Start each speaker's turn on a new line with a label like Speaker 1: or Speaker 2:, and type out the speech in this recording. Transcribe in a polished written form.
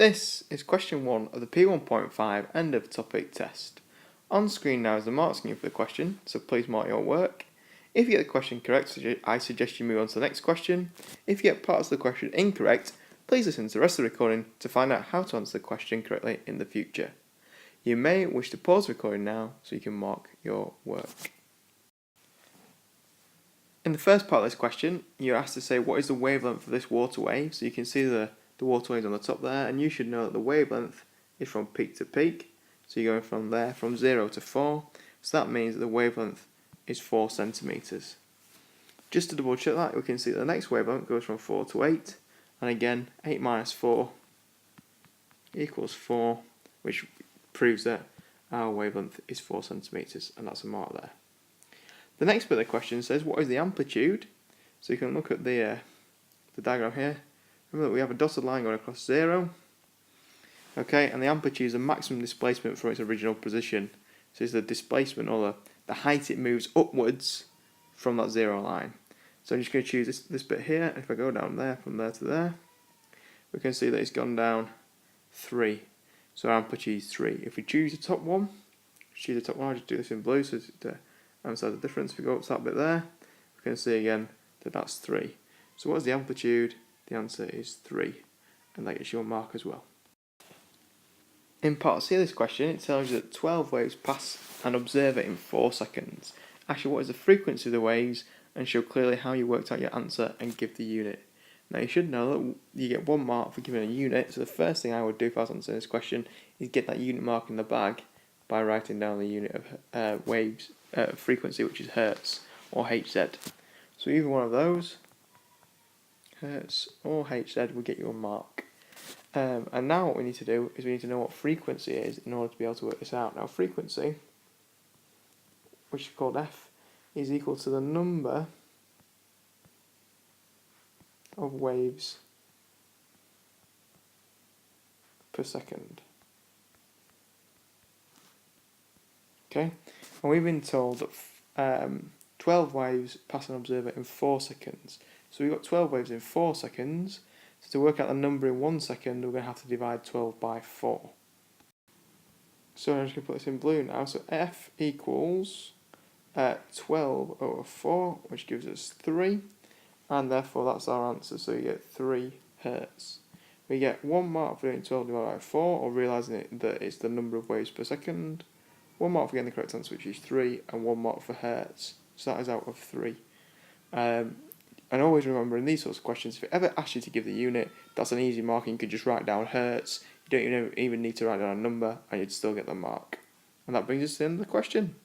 Speaker 1: This is question 1 of the P1.5 end of topic test. On screen now is the mark scheme for the question, so please mark your work. If you get the question correct, I suggest you move on to the next question. If you get parts of the question incorrect, please listen to the rest of the recording to find out how to answer the question correctly in the future. You may wish to pause the recording now so you can mark your work. In the first part of this question, you're asked to say what is the wavelength of this water wave, so you can see the water waves on the top there, and you should know that the wavelength is from peak to peak, so you're going from there from 0 to 4, so that means that the wavelength is 4 centimetres. Just to double check that, we can see that the next wavelength goes from 4 to 8, and again 8 minus 4 equals 4, which proves that our wavelength is 4 centimetres, and that's a mark there. The next bit of the question says what is the amplitude, so you can look at the diagram here. Remember that we have a dotted line going across 0, okay, and the amplitude is the maximum displacement from its original position. So it's the displacement or the height it moves upwards from that 0 line. So I'm just going to choose this bit here, and if I go down there, from there to there, we can see that it's gone down 3. So our amplitude is 3. If we choose the top one, I'll just do this in blue so to emphasize the difference. If we go up to that bit there, we can see again that that's 3. So what is the amplitude? The answer is 3, and that gets your mark as well. In part C of this question, it tells you that 12 waves pass an observer in 4 seconds. Actually, what is the frequency of the waves, and show clearly how you worked out your answer and give the unit. Now you should know that you get 1 mark for giving a unit, so the first thing I would do if I was answering this question is get that unit mark in the bag by writing down the unit of waves frequency, which is hertz or Hz. So either one of those, hertz or Hz, will get you a mark. And now what we need to do is we need to know what frequency is in order to be able to work this out. Now frequency, which is called F, is equal to the number of waves per second. Okay, and we've been told that 12 waves pass an observer in 4 seconds. So we've got 12 waves in 4 seconds. So to work out the number in 1 second, we're going to have to divide 12 by 4. So I'm just going to put this in blue now. So F equals 12 over 4, which gives us 3. And therefore that's our answer. So you get 3 hertz. We get 1 mark for doing 12 divided by 4, or realising that it's the number of waves per second. 1 mark for getting the correct answer, which is 3, and 1 mark for hertz. So that is out of 3. And always remember in these sorts of questions, if it ever asks you to give the unit, that's an easy mark, and you could just write down hertz. You don't even need to write down a number, and you'd still get the mark. And that brings us to the end of the question.